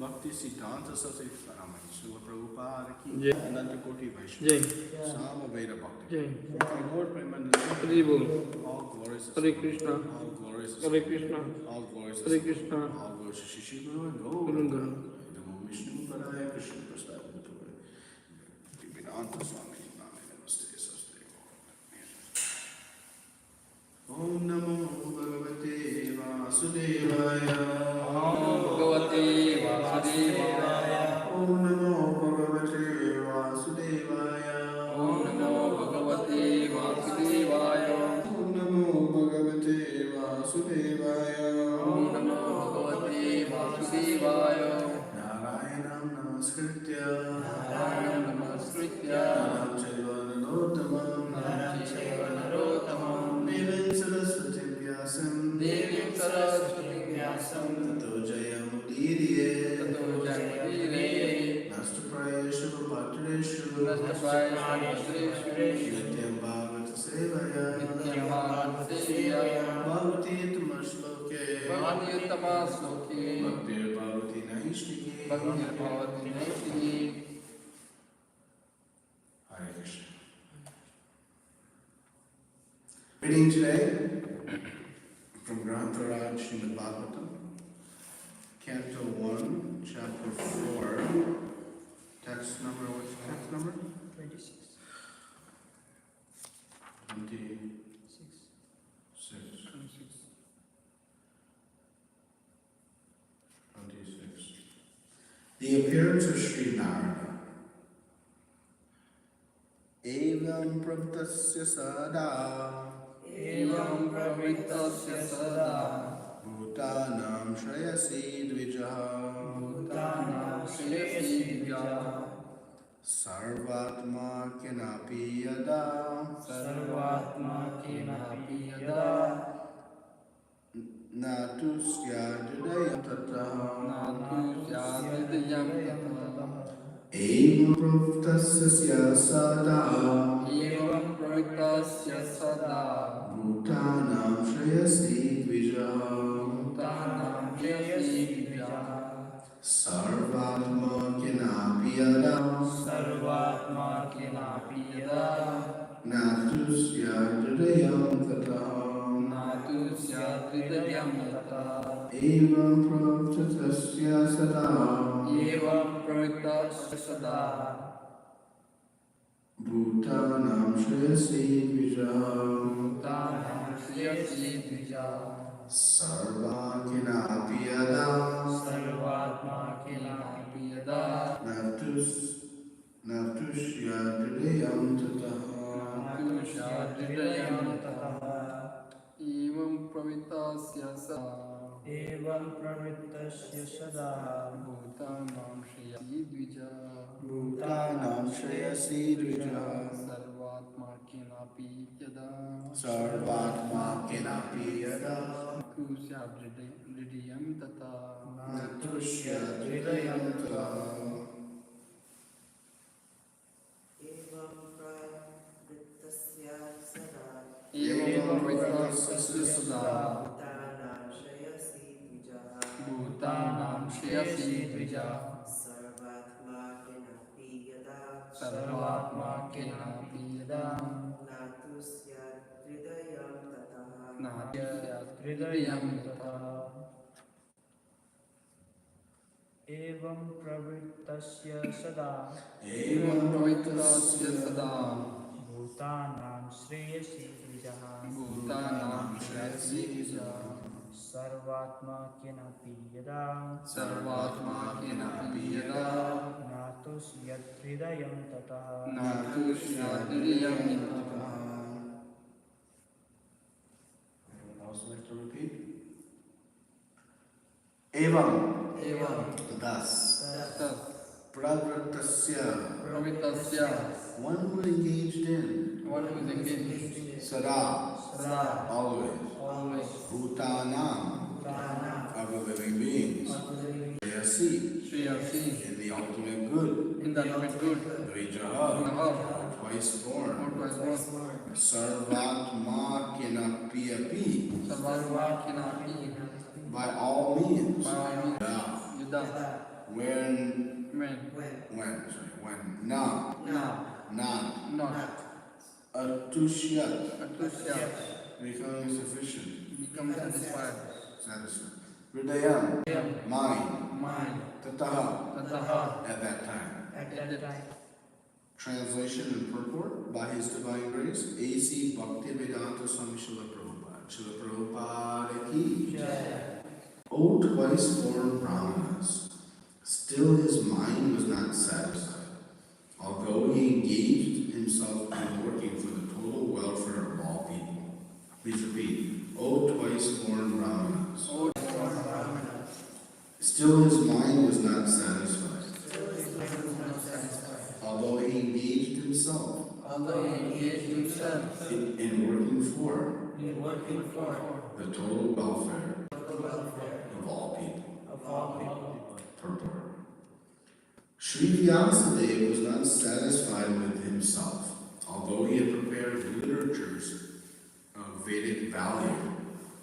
Bhakti Siddhanta Saraswati Swami Srila Prabhupada ki Ananta Koti Vaishnava Sama Veda Bhakti Lord Premanand all glorious Hare Krishna all glorious Hare Krishna all glorious Hare Krishna all glorious Shishi Guru and Gauranga Namo Vishnu Padaya Krishna Prasad Bhutore Vedanta Swami Name Namaste Saste Om Namo Bhagavate Vasudevaya Bhagavate Vasudevaya Om Namo Bhagavate Vasudevaya Om Namo Bhagavate Vasudevaya Om Namo Bhagavate Vasudevaya Om Namo Bhagavate Tato Jayamudiriye Nastapayeshu Bhatreshu Nityam Bhagavata Sevaya Bhagavati Tamashloke Bhaktir Bhagavati Naishtiki Hare Krishna. Reading today from Grantharaj Srimad Bhagavatam, Canto 1, Chapter 4, text number, what's the text number? 26. 26. The appearance of Sri Narada. Evam pravtasya sada Bhutanam Shrayasi Dvijaha Sarvatma Kenapi Yada Natusya Dudayam Tataha Evam pravtasya sada Bhutanam Shrayasi Dvijaha Sarvatma Kenapi Yada Natusya Dudayam Tataha Evam pravtasya sada Bhutanam Shrayasi Dvijaha Sarva Kenapi Yada Natusya Dudayam Tataha Evam pravitasya sada Bhutanam Shrayasi Dvijaha Sarvatma Kenapi Yada Natusya Dudayam Tataha Evam pravitasya sada Bhutanam Shrayasi Dvijaha Sarvatma Kenapi Yada Natusya Dudayam Tataha Evam pravritasya sada Bhutanam Shrayasi Dvijaha Sarvatma Kenapi Yada Natusya Dudayam Tataha Anyone else like to repeat? Evam Thus Pravritasya one who is engaged in Sada always Bhutanam of the living beings Shrayasi in the ultimate good Dvijaha twice born Sarvatma Kenapi by all means when not Atushyat becoming sufficient satisfied Hridayam mind Tataha at that time. Translation and purport by His Divine Grace A.C. Bhaktivedanta Swami Srila Prabhupada. Srila Prabhupada ki O twice born Brahmanas, still his mind was not satisfied. Although he engaged himself in working for the total welfare of all people. Please repeat. O twice born Brahmanas. Still his mind was not satisfied. Although he engaged himself in working for the total welfare of Sri Vyasadeva was not satisfied with himself, although he had prepared literatures of Vedic value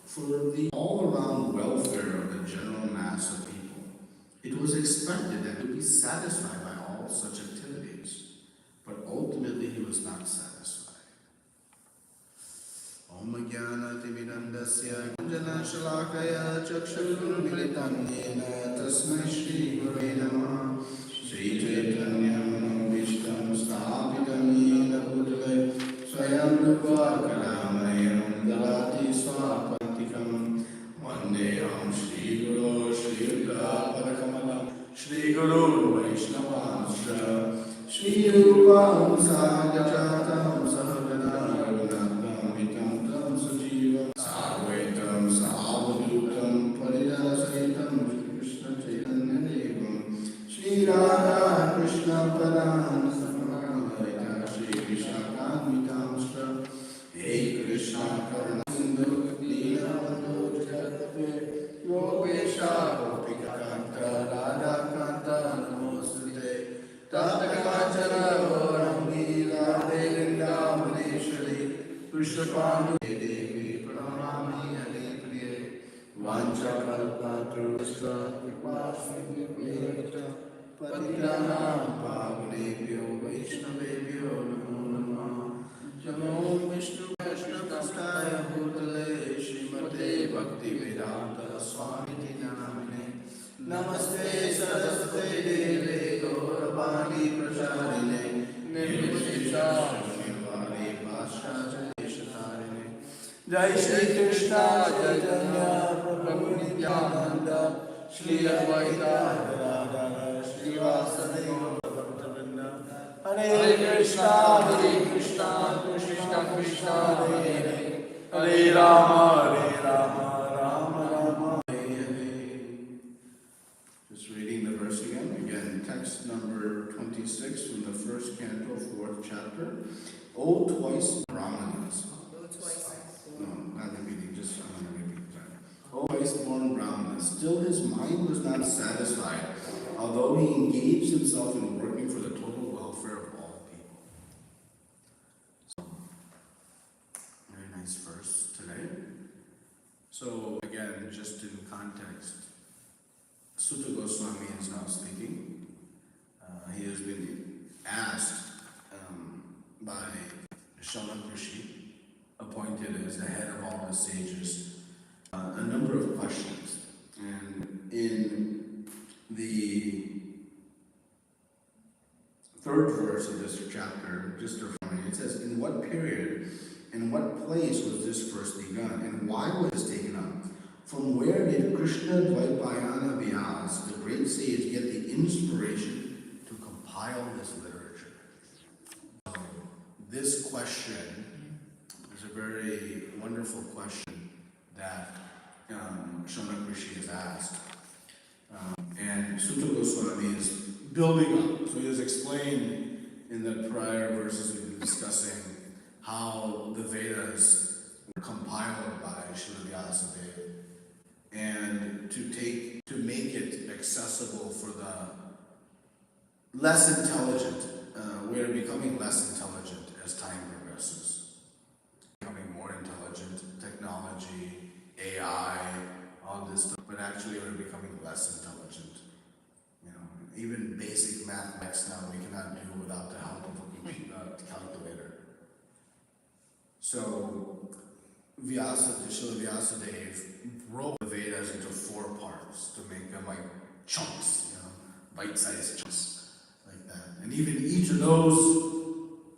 for the all-around welfare of the general mass of people. It was expected that he would be satisfied by all such activities, but ultimately he was not satisfied. Om Jnana Timidandasya Jnana Shalakaya Chakshurmilitam Yena Tasmai Shri Gurave Namah Shri Chaitanya Manobishtam Sthapitam Yena Bhutale Swayam Rupa Kalamayam Dalati Swapantikam Vandeham Shri Guru Shri Yuddha Padakamalam Shri Guru Vaishnavanscha Shri Rupam Sahajatam Sahagana Raghunattam Vitam Sujivam Sarvaitam Savadutam Paridasaitam Krishna Chaitanya Devam Shri Radha Krishna Param Samahayata Shri Krishna Kanvitam Hey Krishna Karuna Sindhu Leela Bandhu Jagate Yogeshwara Gopika Kanta Radha Kanta Namostute Tattakachara Gaurangi Radhe Vrindavaneshwari Krishnapandu Devi Pranamami Hare Priye Vanchakalpatarusya Kripasvipeta Patitanam Pavanebhyo Vaishnavebhyo Namo Namah Jamo Vishnu Vaishnavastaya Bhutale Srimate Bhaktivedanta Swamiti Namine Namaste Saraswate Deve Gauravani Pracharine Nirvishesha Shunivani Pascha Jayashatarine Jai Shri Krishna Chaitanya Prabhu Nityananda Shri Advaita Gadadhara Shri Vasudeva Bhaktivinoda Hare Krishna Krishna Krishna Hare Hare Hare Rama Rama Rama Hare Hare. Just reading the verse again, text number 26 from the first canto, 4th chapter. O twice Brahmanas. No, not repeating, just I'm going to repeat that. O twice born Brahmanas, still his mind was not satisfied, although he engaged himself in working for the total welfare of all people. So, very nice verse today. So, again, just in context, Sutta Goswami is now speaking. He has been asked by Shanak Rishi, appointed as the head of all the sages, a number of questions. And in the 3rd verse of this chapter, just to remind, it says, in what period, in what place was this first begun, and why was this taken up? From where did Krishna Dvaipayana Vyas, the great sage, get the inspiration to compile this literature? So, this question is a very wonderful question that Shanak Rishi has asked. And Sutta Goswami is building up. So he has explained in the prior verses we've been discussing how the Vedas were compiled by Srila Vyasadeva, and to make it accessible for the less intelligent. We're becoming less intelligent as time progresses. Becoming more intelligent, technology, AI, all this stuff, but actually we're becoming less intelligent. You know, even basic mathematics now we cannot do without the help of a calculator. So Srila Vyasadeva broke the Vedas into 4 parts to make them like chunks, bite-sized chunks like that. And even each of those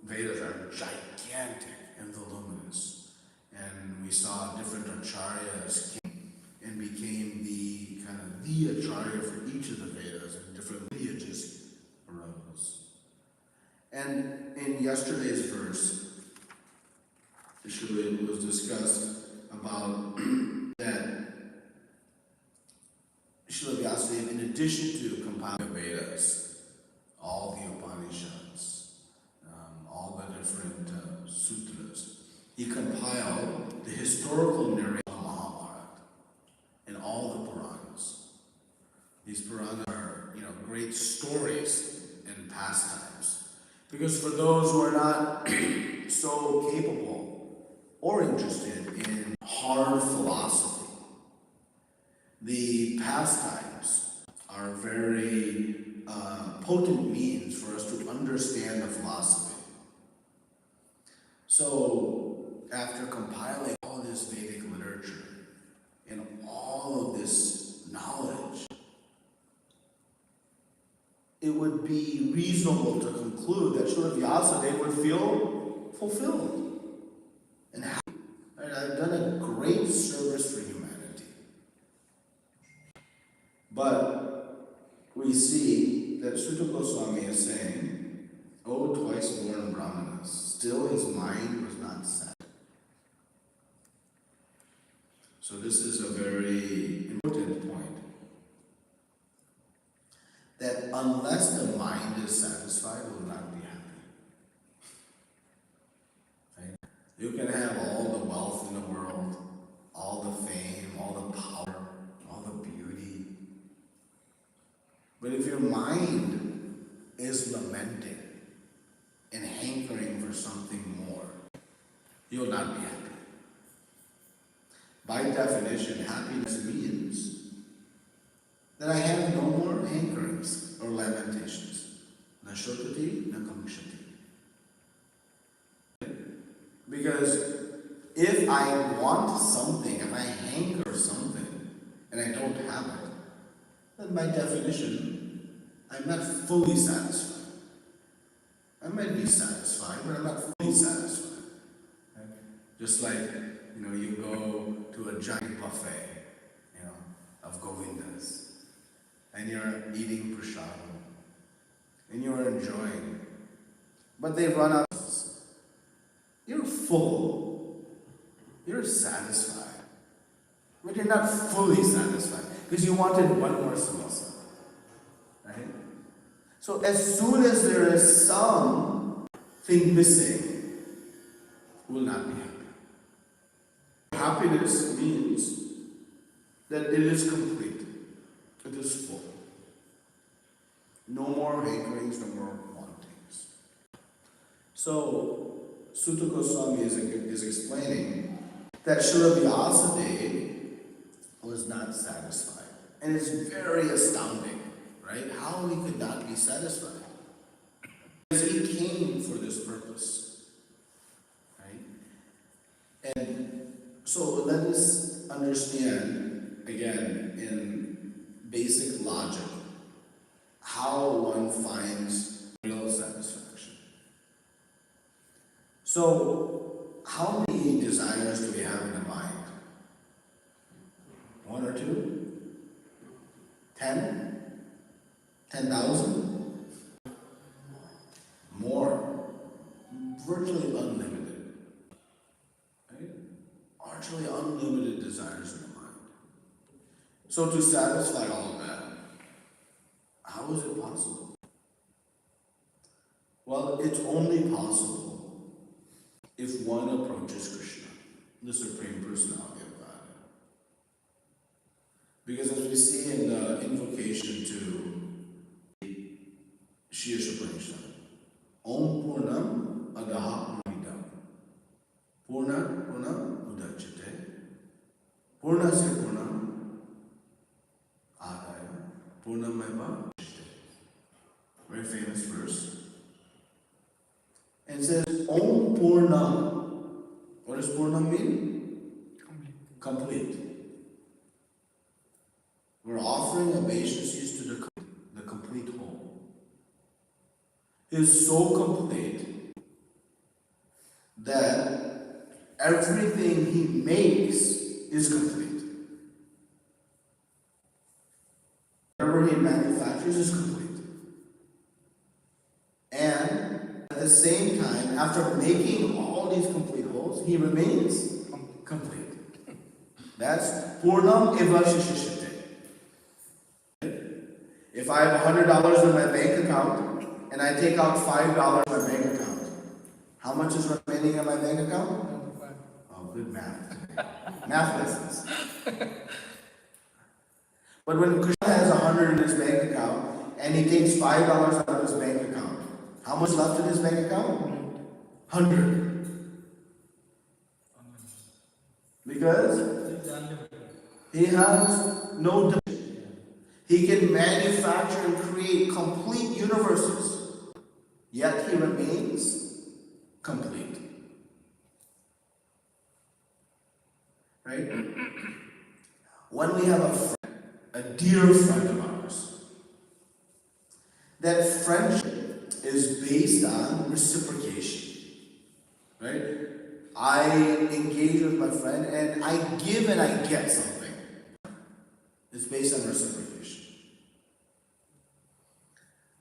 Vedas are gigantic and voluminous. And we saw different acharyas came and became the acharya for each of the Vedas, and different lineages arose. And in yesterday's verse, it was discussed about that Srila Vyasadeva, in addition to compiling the Vedas, all the Upanishads, all the different sutras, he compiled the historical narration of Mahabharata and all the Puranas. These Puranas are, great stories pastimes. Because for those who are not so capable or interested in hard philosophy, the pastimes are very potent means for us to understand the philosophy. So, after compiling all this Vedic literature and all of this knowledge, it would be reasonable to conclude that Srila Vyasadeva would feel fulfilled and happy. And I've done a great service for humanity. But we see that Sutta Goswami is saying, "O twice born Brahmanas, still his mind was not set." So this is a very important point. That unless the mind is satisfied, it will not be happy. Right? You can have all the wealth in the world, all the fame, all the power, all the beauty. But if your mind is lamenting and hankering for something more, you'll not be happy. By definition, happiness means that I have no more hankerings or lamentations. Na shokati, na kamshati. Because if I want something, if I hanker something, and I don't have it, then by definition, I'm not fully satisfied. I might be satisfied, but I'm not fully satisfied. Right? Just like, you go to a giant buffet, of Govindas, and you're eating prasadam, and you're enjoying, but they run out. You're full, you're satisfied, but you're not fully satisfied because you wanted one more samosa, right? So as soon as there is something missing, we will not be happy. Happiness means that it is complete, it is full. No more hankerings, no more wantings. So, Sutta Goswami is explaining that Srila Vyasadeva was not satisfied. And it's very astounding, right? How he could not be satisfied. Because he came for this purpose, right? And so let us understand, again, in basic logic, how one finds real satisfaction. So, how many desires do we have in the mind? 1 or 2? 10? 10,000? More. Virtually unlimited. Right? Virtually unlimited desires in the mind. So to satisfy all of that, how is it possible? Well, it's only possible if one approaches Krishna, the Supreme Personality of God. Because as we see in the invocation to Shri Upanishad, Om Purnam Adaha Purnidam Purnam Udachate Purnasya Purnam Adaya Purnameva. Very famous verse. And it says, Om Purnam. What does Purnam mean? Complete. We're offering obeisances to the complete whole. It is so complete that everything he makes is complete. Whatever he manufactures is complete. And at the same time, after making all these complete wholes, he remains complete. That's Purnam Eva Shishishite. If I have $100 in my bank account and I take out $5 in my bank account, how much is remaining in my bank account? Oh, good math. Math lessons. But when Krishna has 100 in his bank account and he takes $5 out of his bank account. How much left in his bank account? 100. Because he has no debt. He can manufacture and create complete universes, yet he remains complete. Right? When we have a friend, a dear friend of ours, that friendship is based on reciprocation. Right? I engage with my friend and I give and I get something. It's based on reciprocation.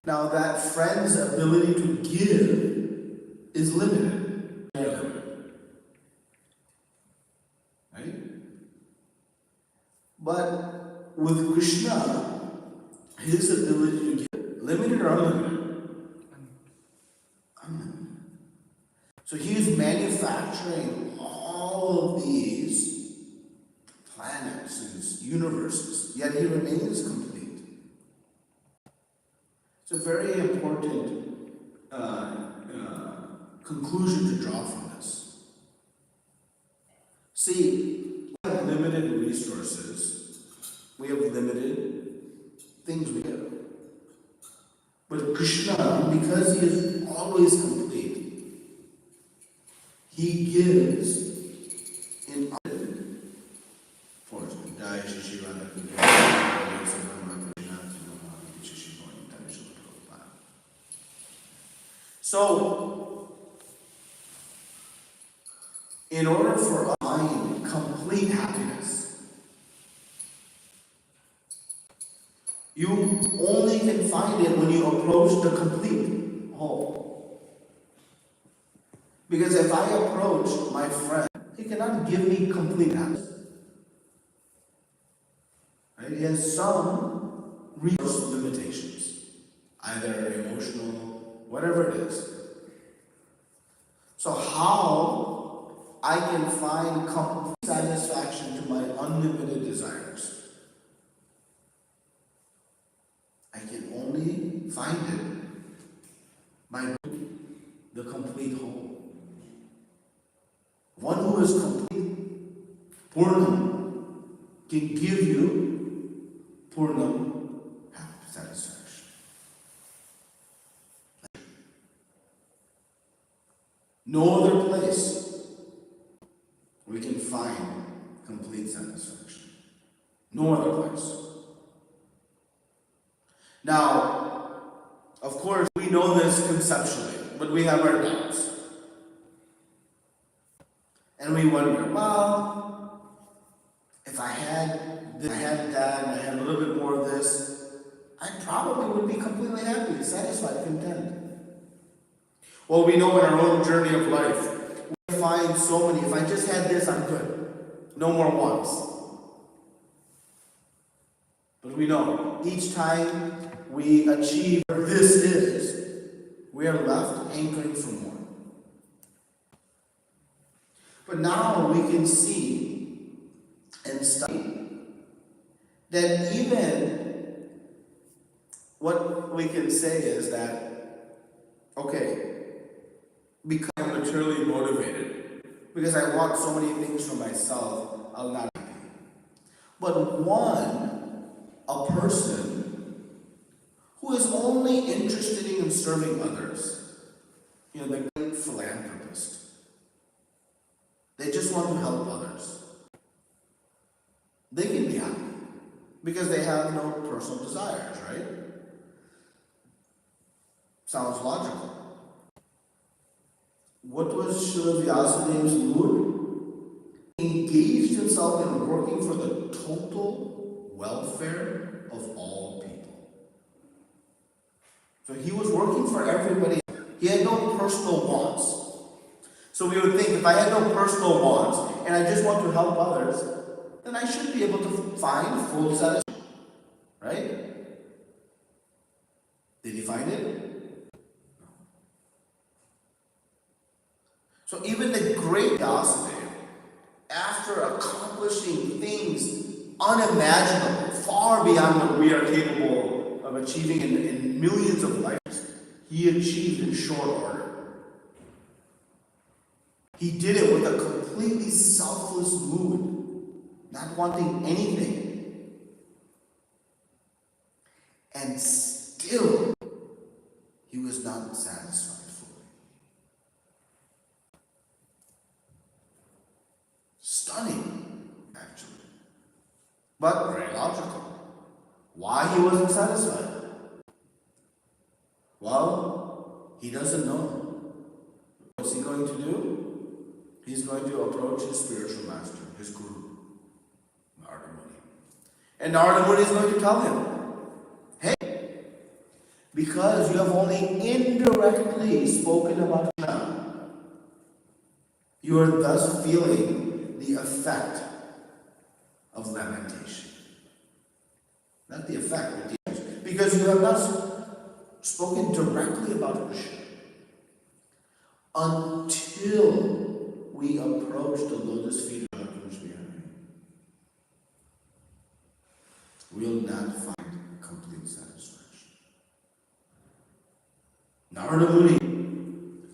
Now that friend's ability to give is limited. Right? But with Krishna, his ability to give, limited or unlimited? Unlimited. So he is manufacturing all of these planets and universes, yet he remains complete. It's a very important conclusion to draw from this. See, we have limited resources, we have limited things we do. But Krishna, because he is always complete, he gives in force. So, in order for us to find complete happiness, you only can find it when you approach the complete whole. Because if I approach my friend, he cannot give me complete happiness. Right? He has some resource limitations, either emotional, whatever it is. So how I can find complete satisfaction to my unlimited desires? I can only find it by the complete whole. One who is complete, Purnam, can give you Purnam satisfaction. No other place we can find complete satisfaction. No other place. Now, of course, we know this conceptually, but we have our doubts. And we wonder, well, if I had this, I had that, and I had a little bit more of this, I probably would be completely happy, satisfied, content. Well, we know in our own journey of life, we find so many, if I just had this, I'm good. No more wants. But we know, each time we achieve what this is, we are left hankering for more. But now we can see and study that even what we can say is that, okay, because I'm materially motivated, because I want so many things for myself, I'll not be happy. But a person who is only interested in serving others, the great philanthropist, they just want to help others. They can be happy because they have no personal desires, right? Sounds logical. What was Srila Vyasadev's mood? He engaged himself in working for the total welfare of all people. So he was working for everybody. He had no personal wants. So we would think, if I had no personal wants and I just want to help others, then I should be able to find full satisfaction. Right? Did he find it? No. So even the great Vyasadeva, after accomplishing things unimaginable, far beyond what we are capable of achieving in millions of lives, he achieved in short order. He did it with a completely selfless mood, not wanting anything. And still, he was not satisfied fully. Stunning, actually. But very logical. Why he wasn't satisfied? Well, he doesn't know. What's he going to do? He's going to approach his spiritual master, his guru, Narada Muni. And Narada Muni is going to tell him, hey, because you have only indirectly spoken about Krishna, you are thus feeling the effect of lamentation. Not the effect, but the effect. Because you have not spoken directly about Krishna. Until we approach the lotus feet of Krishna, we will not find complete satisfaction. Narada Muni,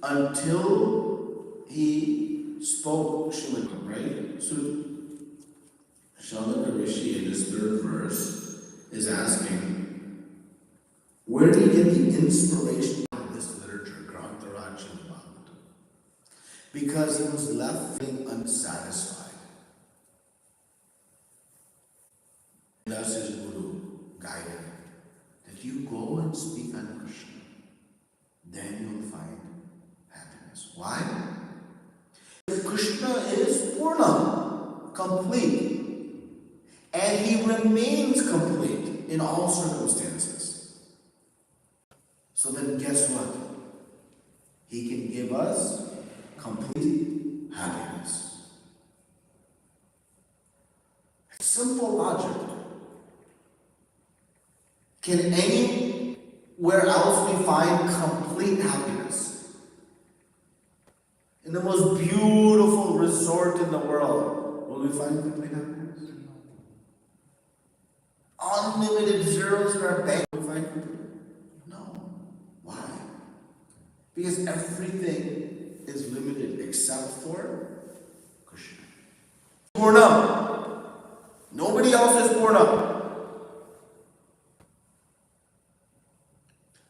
until he spoke Srimad, right? So, Shalaka Rishi in this third verse is asking, where did he get the inspiration of this literature, Grantharaj and Bhagavatam? Because he was left feeling unsatisfied. Thus his Guru guided him that you go and speak on Krishna, then you'll find happiness. Why? Krishna is Purna, complete. And he remains complete in all circumstances. So then guess what? He can give us complete happiness. Simple logic. Can anywhere else we find complete happiness? In the most beautiful resort in the world, will we find complete happiness? Unlimited zeros in our bank, will we find complete? No. Why? Because everything is limited except for Krishna. Purna. Nobody else is Purna.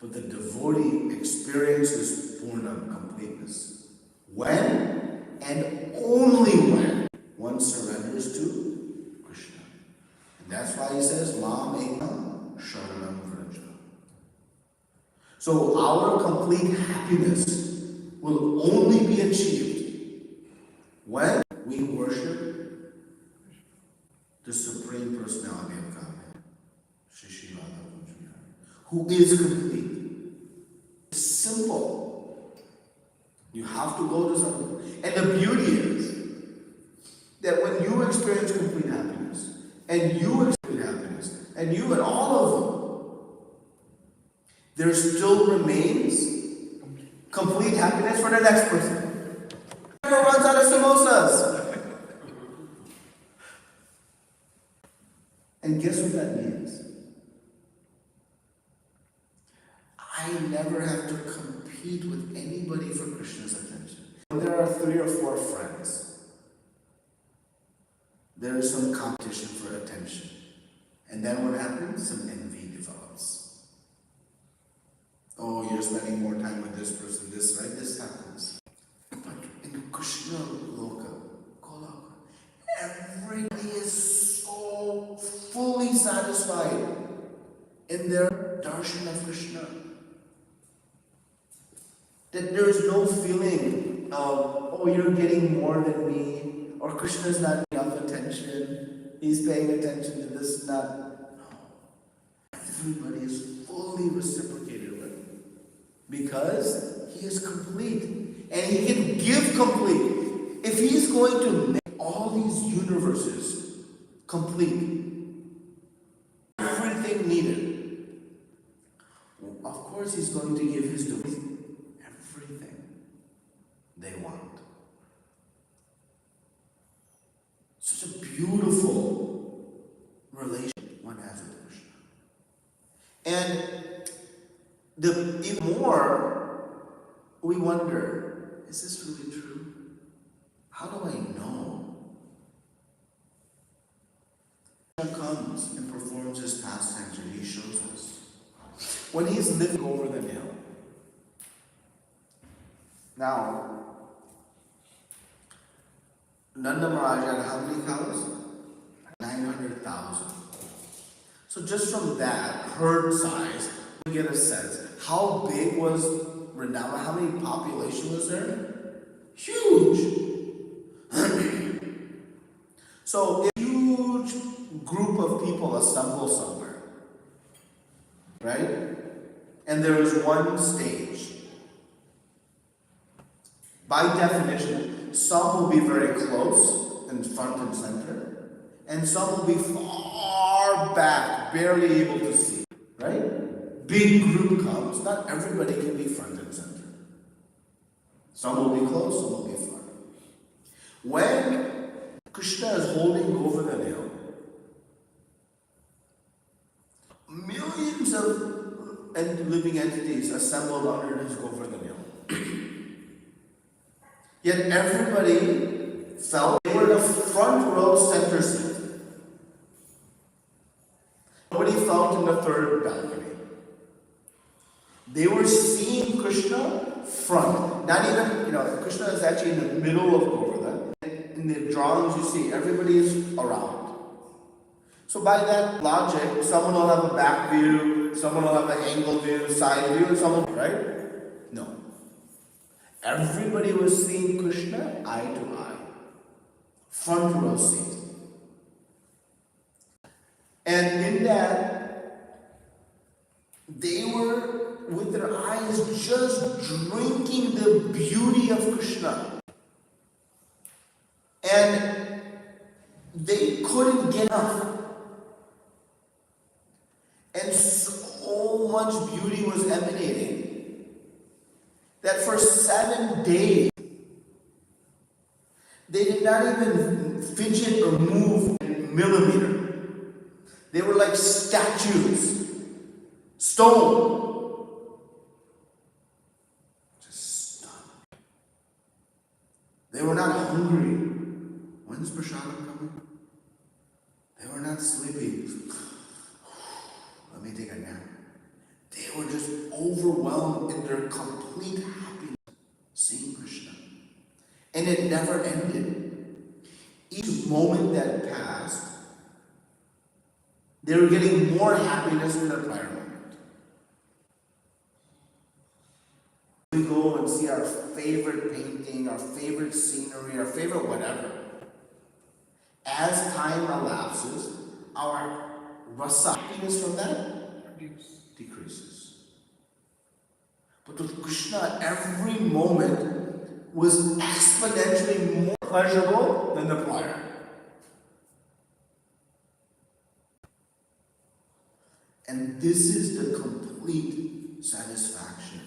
But the devotee experiences Purna completeness. When and only when one surrenders to Krishna. And that's why he says, Mam Ekam Sharanam Vraja. So our complete happiness will only be achieved when we worship the Supreme Personality of Godhead, who is complete. It's simple. You have to go to something. And the beauty is that when you experience complete happiness, and you experience happiness, and you and all of them, there still remains complete happiness for the next person. Never runs out of samosas. And guess what that means? I never have to compete with anybody for Krishna's attention. When there are 3 or 4 friends, there is some competition for attention. And then what happens? Some envy develops. Oh, you're spending more time with this person, this, right? This happens. But in Krishna Loka, Golaka, everybody is so fully satisfied in their darshan of Krishna that there is no feeling of, oh, you're getting more than me, or Krishna's not enough attention, he's paying attention to this, not. No. Everybody is fully reciprocated with, because he is complete. And he can give complete. If he's going to make all these universes complete, everything needed, well, of course he's going to give his devotees everything they want. Such a beautiful relation one has with Krishna. And even more, we wonder, is this really true? How do I know? Krishna comes and performs his pastimes, and he shows us. When he's living over the hill. Now, Nanda Maharaj had how many cows? 900,000. So just from that herd size, we get a sense. How big was Vrindavan? How many population was there? Huge! So a huge group of people assemble somewhere, right? And there is one stage. By definition, some will be very close and front and center, and some will be far back, barely able to see, right? Big group comes, not everybody can be front and center. Some will be close, some will be front. When Krishna is holding over the hill, millions of living entities assembled under his govardhan hill. Yet everybody felt they were the front row center seat. Nobody felt in the third balcony. They were seeing Krishna front. Not even, Krishna is actually in the middle of Govardhan. In the drawings you see, everybody is around. So by that logic, someone will have a back view, someone will have an angle view, side view, and someone, right? No. Everybody was seeing Krishna eye to eye. Front row seat. And in that, they were with their eyes just drinking the beauty of Krishna. And they couldn't get enough. And so much beauty was emanating that for 7 days, they did not even fidget or move a millimeter. They were like statues, stone. Just stunned. They were not hungry. When's Prasadam coming? They were not sleepy. Let me take a nap. They were just overwhelmed in their complete happiness seeing Krishna. And it never ended. Each moment that passed, they were getting more happiness than the prior moment. We go and see our favorite painting, our favorite scenery, our favorite whatever. As time elapses, our rasa, happiness from that, decreases. But with Krishna, every moment was exponentially more pleasurable than the prior. And this is the complete satisfaction.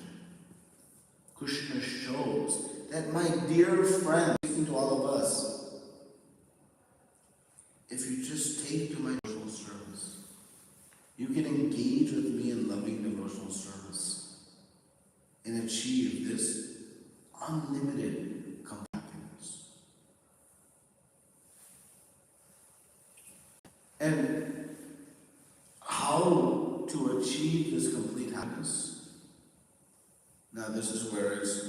Krishna shows that, my dear friend, speaking to all of us, if you just take to my devotional service, you can engage with me in loving devotional service and achieve this unlimited happiness. And how to achieve this complete happiness? Now this is where it's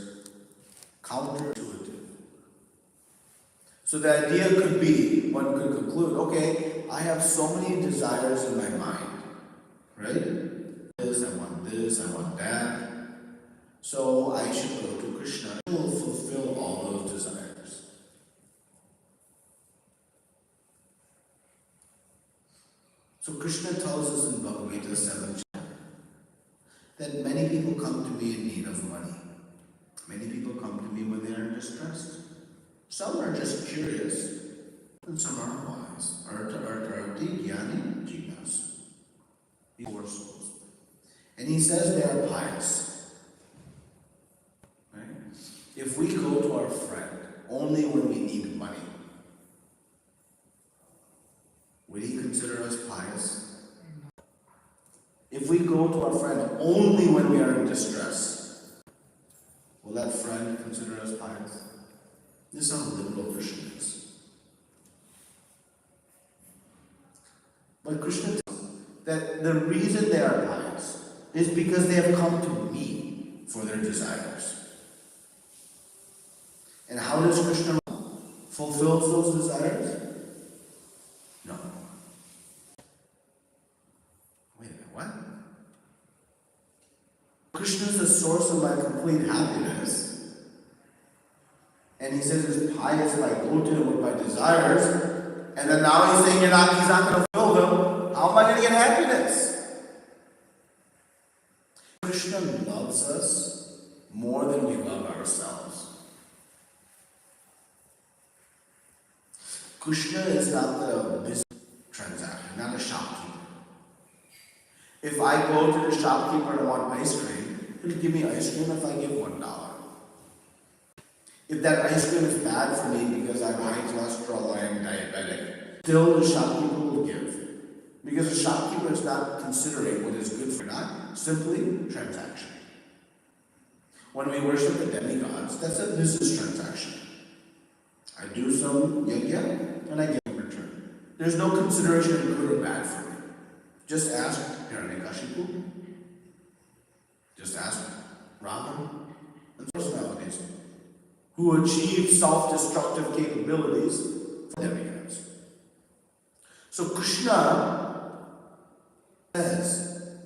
counterintuitive. So the idea could be, one could conclude, okay, I have so many desires in my mind, right? This, I want that. So I should go to Krishna. He will fulfill all those desires. So Krishna tells us in Bhagavad Gita 7th chapter that many people come to me in need of money. Many people come to me when they are distressed. Some are just curious, and some are wise. Arti, Jnani, Jignasu. These 4 souls. And he says they are pious. Right? If we go to our friend only when we need money, would he consider us pious? If we go to our friend only when we are in distress, will that friend consider us pious? This is how liberal Krishna is. But Krishna tells us that the reason they are pious is because they have come to me for their desires. And how does Krishna fulfill those desires? No. Wait a minute, what? Krishna is the source of my complete happiness. And he says it's pious if I go to him with my desires. And then now he's saying he's not going to fulfill them. How am I going to get happiness? Krishna loves us more than we love ourselves. Krishna is not the business transaction, not a shopkeeper. If I go to the shopkeeper and I want ice cream, he'll give me ice cream if I give $1. If that ice cream is bad for me because I'm high cholesterol or I'm diabetic, still the shopkeeper will give. Because the shopkeeper is not considering what is good for you, not simply transaction. When we worship the demigods, that's a business transaction. I do some yajna and I get in return. There's no consideration of good or bad for me. Just ask Hiranyakashipu. Just ask Ravan and personalities who achieve self-destructive capabilities for demigods. So Krishna says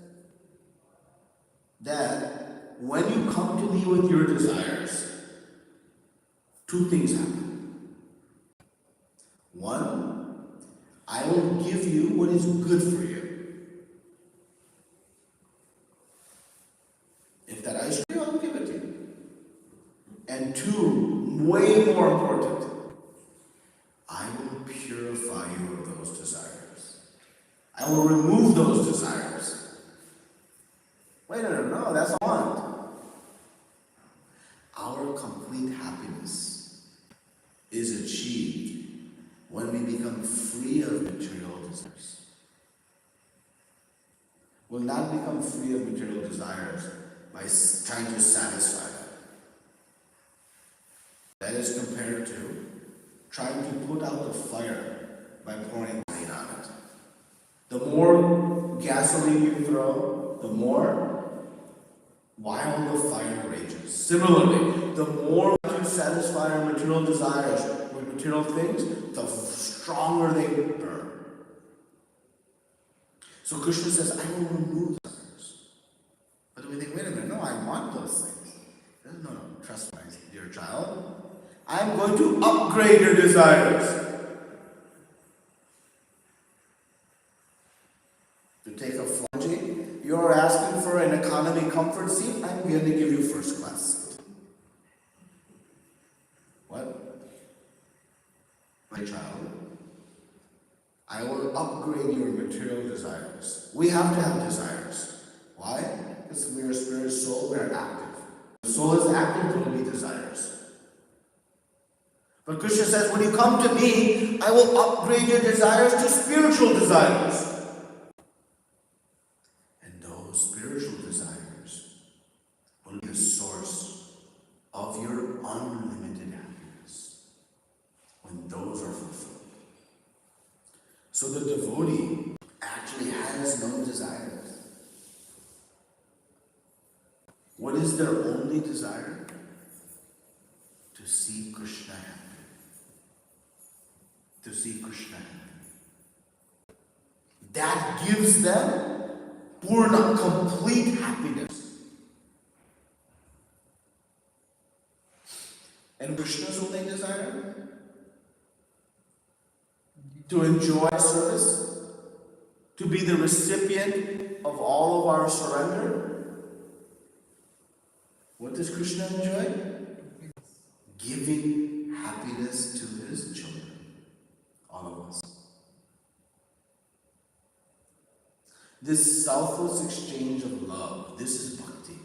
that when you come to me with your desires, two things happen. One, I will give you what is good for you. If that ice cream, I'll give it to you. And two, way more important, I will purify you of those desires. I will remove those desires. Wait a minute, no, that's not what I want. Our complete happiness is achieved when we become free of material desires. We'll not become free of material desires by trying to satisfy them. That is compared to trying to put out the fire by pouring gasoline on it. The more gasoline you throw, the more wild the fire rages. Similarly, the more we satisfy our material desires with material things, the stronger they burn. So Krishna says, I will remove desires. But we think, wait a minute, no, I want those things. No, trust me, dear child. I'm going to upgrade your desires. To take a flight, you're asking for an economy comfort seat, I'm going to give you first class seat. What? My child, I will upgrade your material desires. We have to have desires. Why? Because we are a spirit soul, we are active. The soul is active, there will be desires. But Krishna says, when you come to me, I will upgrade your desires to spiritual desires. And those spiritual desires will be the source of your unlimited happiness when those are fulfilled. So the devotee actually has no desires. What is their only desire? To see Krishna happy. To see Krishna happy. That gives them purna, complete happiness. And Krishna's only desire? To enjoy service, to be the recipient of all of our surrender. What does Krishna enjoy? Giving happiness to his children, all of us. This selfless exchange of love, this is bhakti.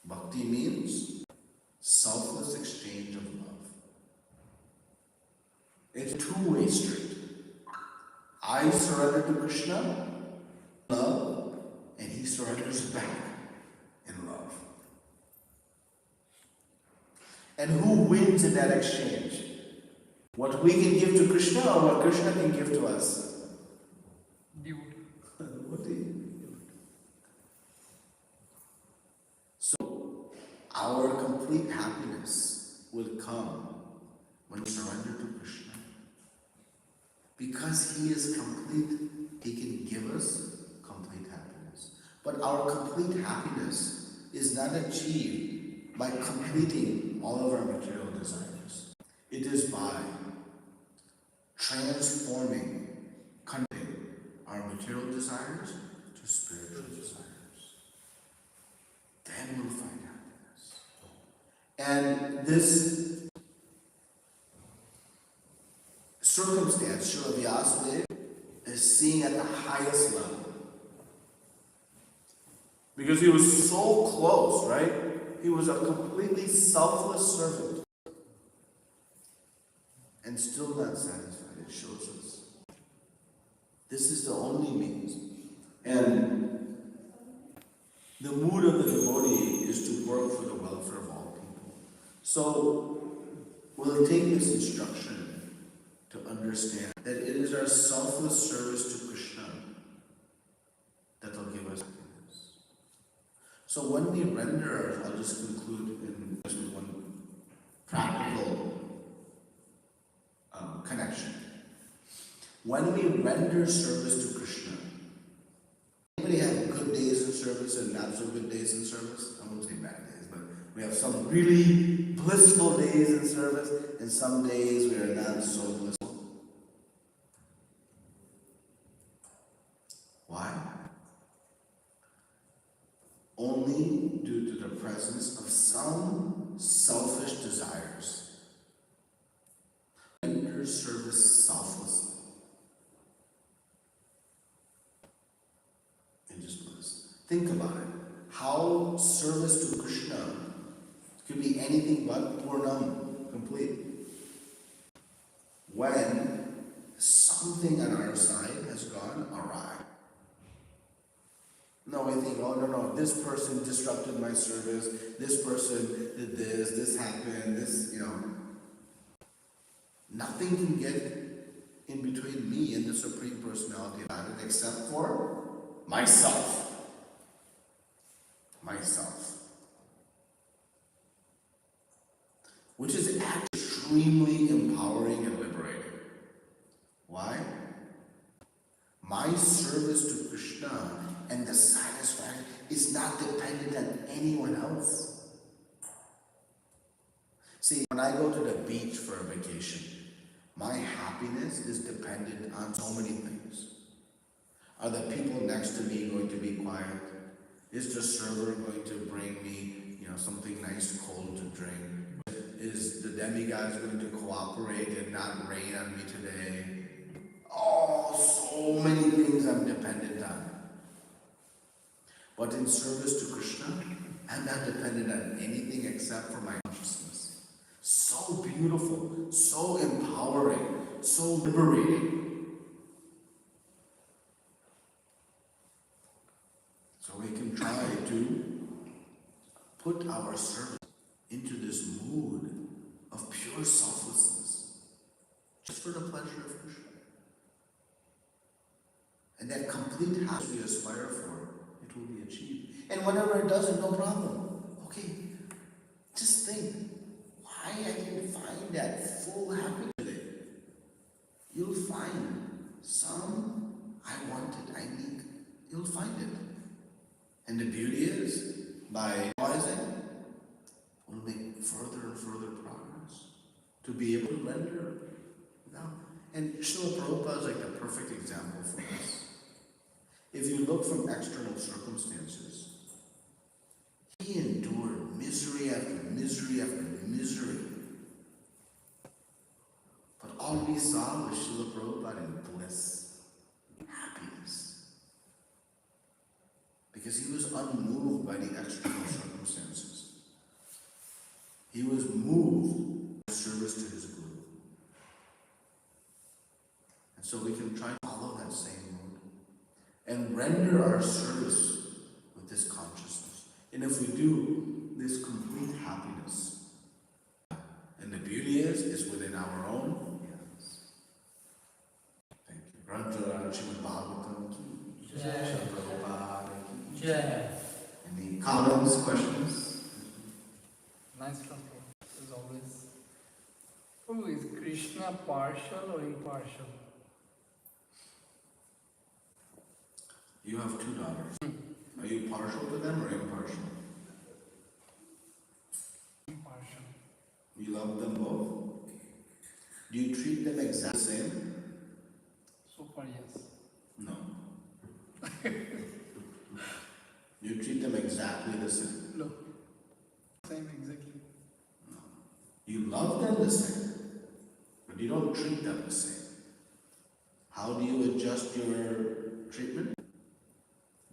Bhakti means selfless exchange of love. It's a two-way street. I surrender to Krishna, love, back in love. And who wins in that exchange? What we can give to Krishna or what Krishna can give to us? What do you? So, our complete happiness will come when we surrender to Krishna. Because He is complete, He can give us complete happiness. But our complete happiness is not achieved by completing all of our material desires. It is by transforming, converting our material desires to spiritual desires. Then we'll find happiness. And this circumstance, Srila Vyasadeva is seeing at the highest level. Because he was so close, right? He was a completely selfless servant. And still not satisfied. It shows us. This is the only means. And the mood of the devotee is to work for the welfare of all people. So we'll take this instruction to understand that it is our selfless service to Krishna that will give us happiness. So when we render, I'll just conclude in just one practical connection. When we render service to Krishna, anybody have good days in service and not so good days in service? I won't say bad days, but we have some really blissful days in service and some days we are not so blissful. Why? Only due to the presence of some selfish desires. Render service selflessly. And just bliss. Think about it. How service to Krishna could be anything but purnam, complete. When something on our side has gone awry. No, we think, oh no, this person disrupted my service, this person did this happened, this, Nothing can get in between me and the Supreme Personality of Godhead except for myself. Myself. Which is actually extremely empowering and liberating. Why? My service to Krishna and the satisfaction is not dependent on anyone else. See, when I go to the beach for a vacation, my happiness is dependent on so many things. Are the people next to me going to be quiet? Is the server going to bring me, something nice cold to drink? Is the demigods going to cooperate and not rain on me today? Oh, so many things I'm dependent on. But in service to Krishna, I'm not dependent on anything except for my consciousness. So beautiful, so empowering, so liberating. So we can try to put our service into this mood of pure selflessness, just for the pleasure of Krishna. And that complete happiness we aspire for, it will be achieved. And whenever it doesn't, no problem. Okay, just think, why I didn't find that full happiness today. You'll find some I wanted, I need. You'll find it. And the beauty is, by realizing, we'll make further and further progress to be able to render. And Srila Prabhupada is like the perfect example for us. If you look from external circumstances, he endured misery after misery after misery. But all we saw was Srila Prabhupada in bliss, happiness. Because he was unmoved by the external circumstances. He was moved by service to his Guru. And so we can try to follow that same mood and render our service with this consciousness. And if we do, this complete happiness. And the beauty is, it's within our own hands. Thank you. Grantha Srimad Bhagavatam ki Jai. Prabhupada ki Jai. Any comments, questions? Nice control. As always. Who is Krishna partial or impartial? You have two daughters. Are you partial to them or impartial? Impartial. You love them both? Do you treat them exactly the same? So far, yes. No. You treat them exactly the same? No. Same exactly. No. You love them the same, but you don't treat them the same. How do you adjust your treatment?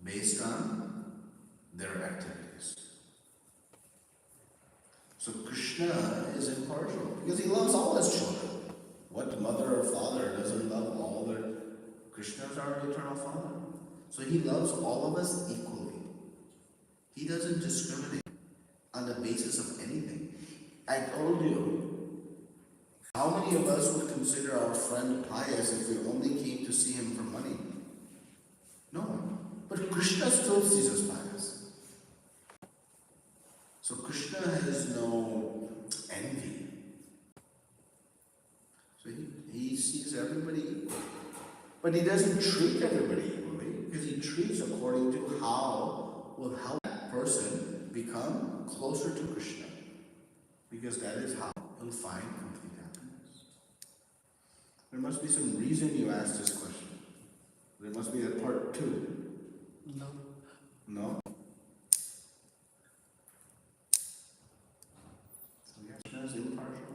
Based on their activities. So Krishna is impartial because he loves all his children. What mother or father doesn't love all their... Krishna is our eternal Father. So he loves all of us equally. He doesn't discriminate on the basis of anything. I told you, how many of us would consider our friend pious if we only came to see him for money? No one. But Krishna still sees us pious. So Krishna has no envy. So he sees everybody equally. But he doesn't treat everybody equally, because he treats according to how will help that person become closer to Krishna. Because that is how he'll find complete happiness. There must be some reason you asked this question. There must be a part 2. No. No? So Krishna is impartial.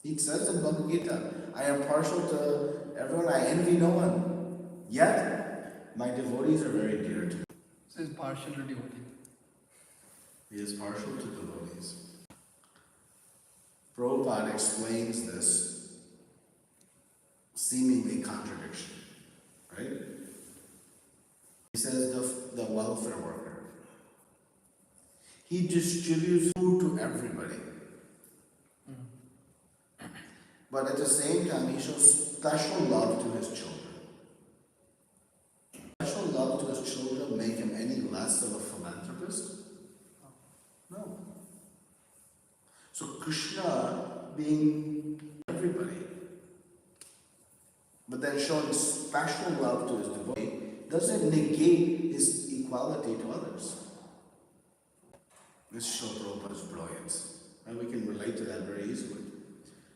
He says in Bhagavad Gita, I am partial to everyone, I envy no one. Yet, my devotees are very dear to me. So he's partial to devotee. He is partial to devotees. Prabhupada explains this seemingly contradiction, right? He says the welfare worker. He distributes food to everybody. But at the same time, he shows special love to his children. Special love to his children make him any less of a philanthropist? No. So Krishna being everybody, but then showing special love to his devotee, doesn't negate his equality to others. This shows Prabhupada's brilliance. And we can relate to that very easily.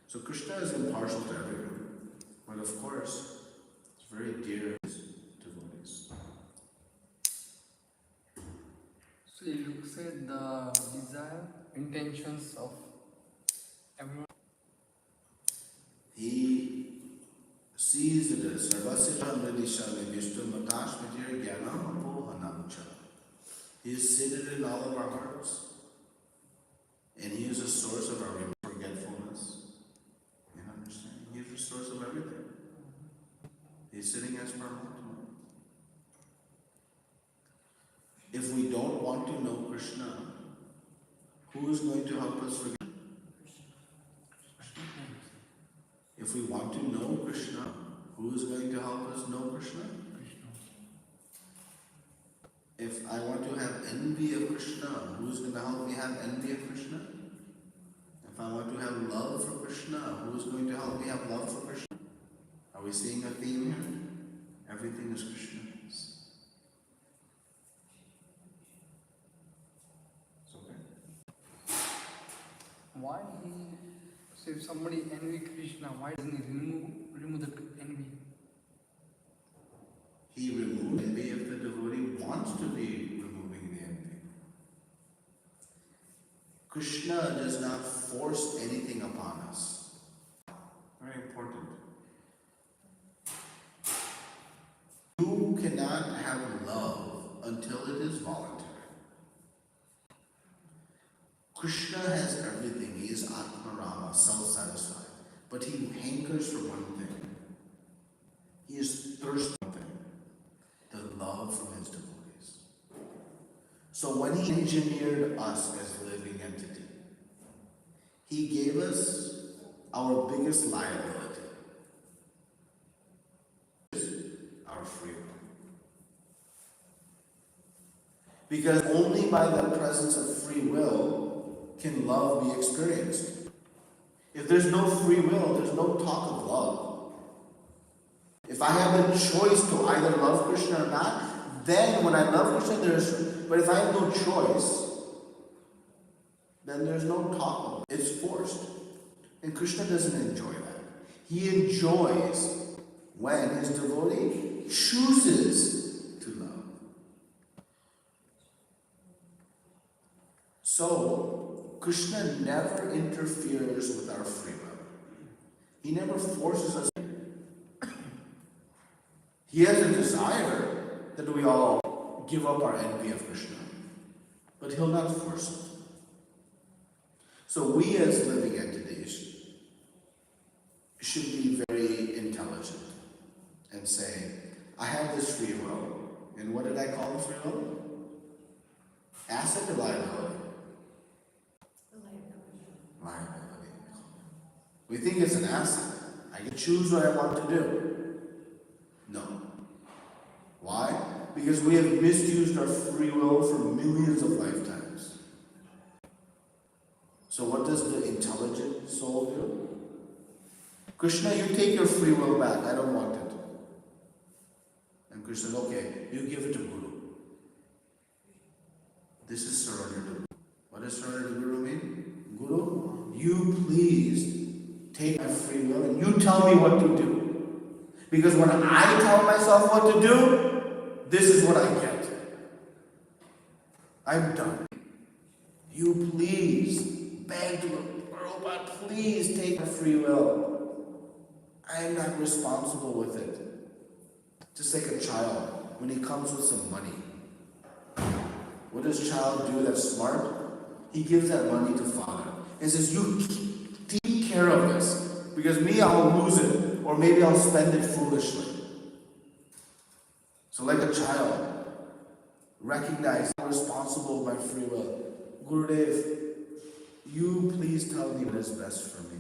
So Krishna is impartial to everyone, but of course, it's very dear to his devotees. So he looks at the desire, intentions of everyone. He sees that Sarvasya Mridisha Nivishtu Matash Matir Jnanam Apohanamcha. He is seated in all of our hearts. And he is a source of our forgetfulness. You understand? He is the source of everything. He's sitting as Paramatma. If we don't want to know Krishna, who is going to help us forget? If we want to know Krishna, who is going to help us know Krishna? If I want to have envy of Krishna, who is going to help me have envy of Krishna? If I want to have love for Krishna, who is going to help me have love for Krishna? Are we seeing a theme here? Everything is Krishna. It's okay. Why he, so if somebody envy Krishna, why doesn't he remove the envy? He removed envy if the devotee wants to be removing the envy. Krishna does not force anything upon us. Very important. You cannot have love until it is voluntary. Krishna has everything. He is Atmarama, self-satisfied. But he hankers for one thing. He is thirsty for one thing. The love from his devotees. So when he engineered us as a living entity, he gave us our biggest liability, our free will. Because only by the presence of free will can love be experienced. If there's no free will, there's no talk of love. If I have the choice to either love Krishna or not, then when I love Krishna, but if I have no choice, then there's no talk of it. It's forced. And Krishna doesn't enjoy that. He enjoys when his devotee chooses to love. So, Krishna never interferes with our free will. He never forces us. He has a desire that we all give up our envy of Krishna, but he'll not force it. So we as living entities should be very intelligent and say, I have this free will. And what did I call the free will? Asset or liability? Liability. We think it's an asset. I can choose what I want to do. No. Why? Because we have misused our free will for millions of lifetimes. So what does the intelligent soul do? Krishna, you take your free will back. I don't want it. And Krishna says, okay, you give it to Guru. This is surrender to Guru. What does surrender to Guru mean? Guru, you please take my free will and you tell me what to do. Because when I tell myself what to do, this is what I get. I'm done. You please beg to Prabhupada, please take my free will. I am not responsible with it. Just like a child, when he comes with some money. What does child do that's smart? He gives that money to father and says, you take care of this. Because me, I'll lose it. Or maybe I'll spend it foolishly. So like a child, recognize I'm responsible by free will. Gurudev, you please tell me what is best for me.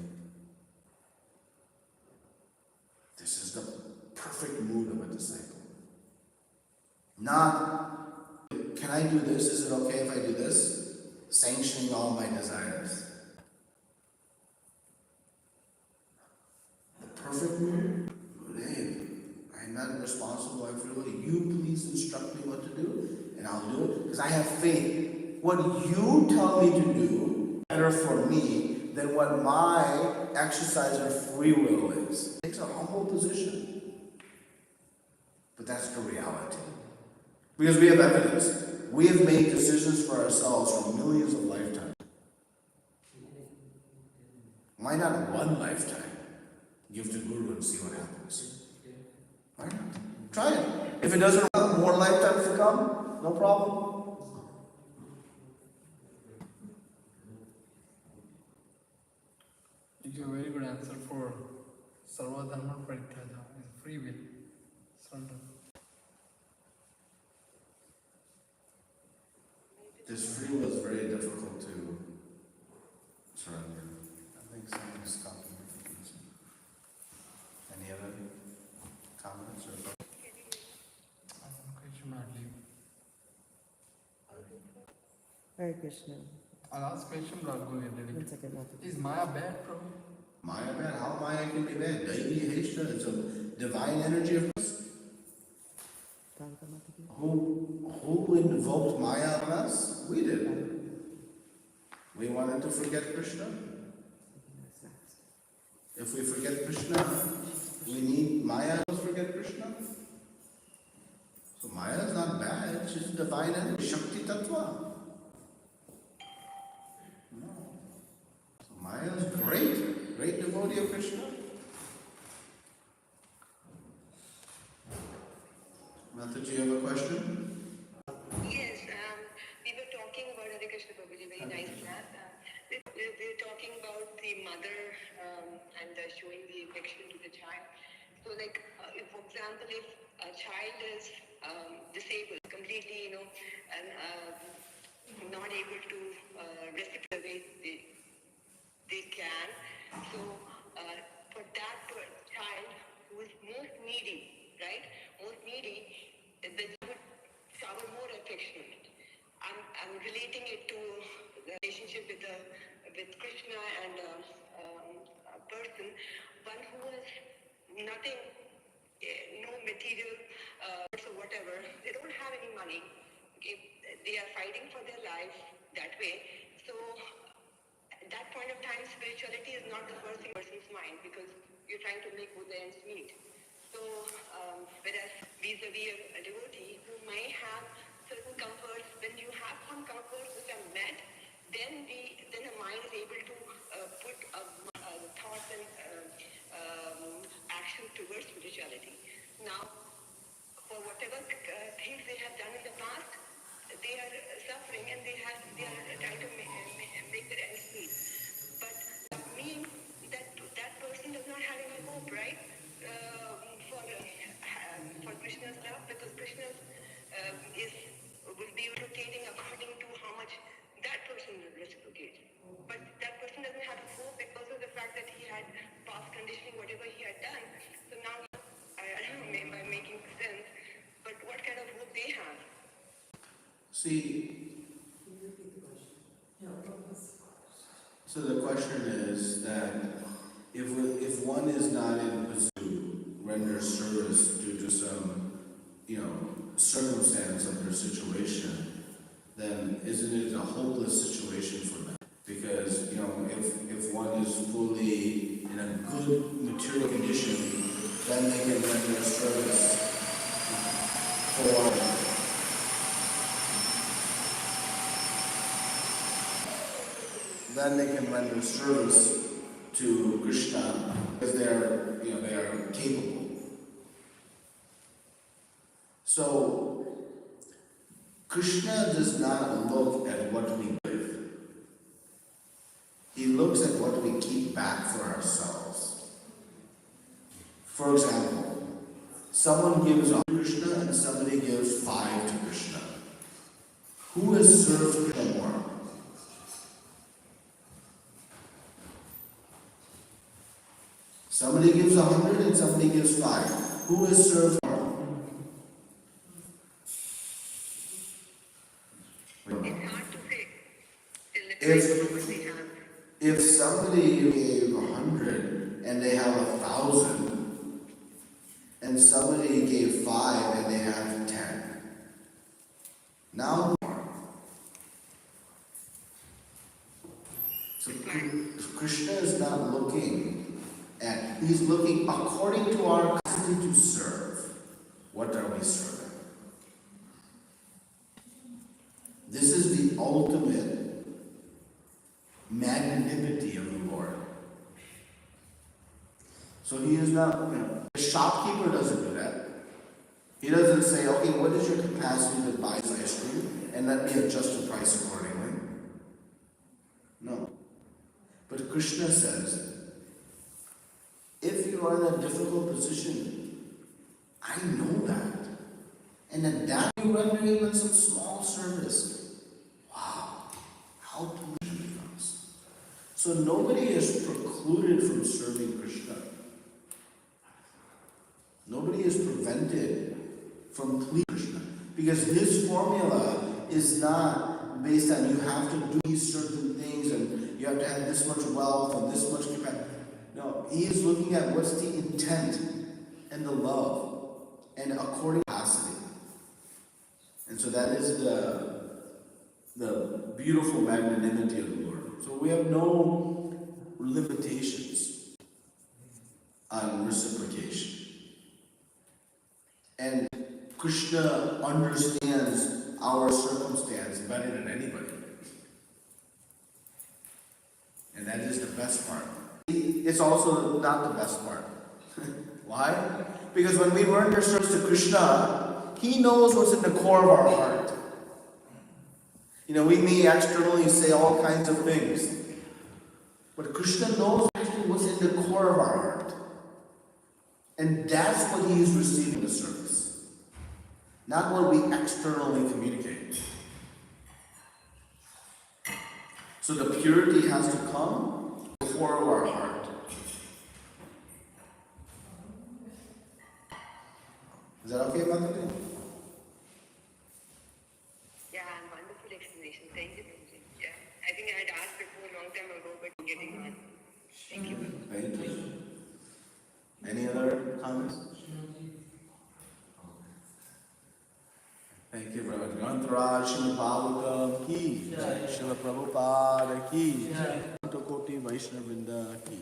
This is the perfect mood of a disciple. Not, can I do this? Is it okay if I do this? Sanctioning all my desires. The perfect mood? Gurudev, I'm not responsible by free will. You please instruct me what to do, and I'll do it. Because I have faith. What you tell me to do better for me than what my exercise of free will is. It takes a humble position. But that's the reality. Because we have evidence. We have made decisions for ourselves for millions of lifetimes. Why not one lifetime? Give to Guru and see what happens. Why not? Try it. If it doesn't work, more lifetimes to come, no problem. You give a very good answer for Sarva Dharma Parityaga and free will. Surrender. This free will is very difficult to surrender. I think someone's stopping me from this. Any other comments or questions? Hare Krishna. I'll ask question, but I'll go ahead. One second, Mataji. Is Maya bad, bro? Maya bad? How Maya can be bad? Daivi Heshta, it's a divine energy of us. Thank you, Mataji. Who invoked Maya on us? We did. We wanted to forget Krishna. If we forget Krishna, we need Maya to forget Krishna. So Maya is not bad, she's divine energy, Shakti Tattva. No. So Maya is great devotee of Krishna. Mataji, you have a question? Yes, we were talking about Hare Krishna Prabhuji, very nice class. We were talking about the mother and showing the affection to the child. So, like, if, for example, if a child is disabled completely, and not able to reciprocate they can. So for that child who is most needy, right? Most needy, they would shower more affection. I'm relating it to the relationship with Krishna and a person, one who has nothing, no material or whatever. They don't have any money. Okay? They are fighting for their life that way. So at that point of time, spirituality is not the first thing in a person's mind because you're trying to make both ends meet. So, whereas vis-a-vis a devotee who may have certain comforts, when you have some comforts which are met, then the mind is able to put thoughts and action towards spirituality. Now, for whatever things they have done in the past, they are suffering and they are trying to make their ends meet. But that means that that person does not have any hope, right? For Krishna's love, because Krishna will be rotating according to how much that person will reciprocate. But that person doesn't have hope because of the fact that he had past conditioning, whatever he had done. So now, I don't know, am I making sense? But what kind of hope they have? See, so the question is that if one is not in position to render service due to some, circumstance of their situation, then isn't it a hopeless situation for them? Because, if one is fully in a good material condition, then they can render service for then they can render service to Krishna because they are capable. So Krishna does not look at what we give. He looks at what we keep back for ourselves. For example, someone gives to Krishna and somebody gives 5 to Krishna. Who has served Krishna more? Somebody gives 100 and somebody gives 5. Who has served more? It's hard to say. If somebody gave 100 and they have 1,000, and somebody gave 5 and they have 10, now so Krishna is not looking at, he's looking according to our capacity to serve. What are we serving? This is the ultimate magnanimity of the Lord. So he is not, a shopkeeper doesn't do that. He doesn't say, okay, what is your capacity to buy ice cream? And let me adjust the price accordingly. No. But Krishna says, if you are in a difficult position, I know that. And at that you render even some small service. Wow, how pollution becomes. So nobody is precluded from serving Krishna. Nobody is prevented from pleasing Krishna. Because his formula is not based on you have to do these certain things and you have to have this much wealth and this much capacity. No, he is looking at what's the intent and the love and according to capacity. And so that is the beautiful magnanimity of the Lord. So we have no limitations on reciprocation. And Krishna understands our circumstance better than anybody. And that is the best part. It's also not the best part. Why? Because when we render service to Krishna, he knows what's in the core of our heart. We may externally say all kinds of things, but Krishna knows actually what's in the core of our heart. And that's what he is receiving the service, not what we externally communicate. So the purity has to come to the core of our heart. Is that okay, Bhakti? Yeah, wonderful explanation. Thank you, Prabhuji. Yeah, I think I had asked before a long time ago, but getting on. Thank you. Thank you. Any other comments? Thank you very much. Grantaraj Srila Bhagavatam ki, Srila Prabhupada ki, Koti Vaishnavrinda ki.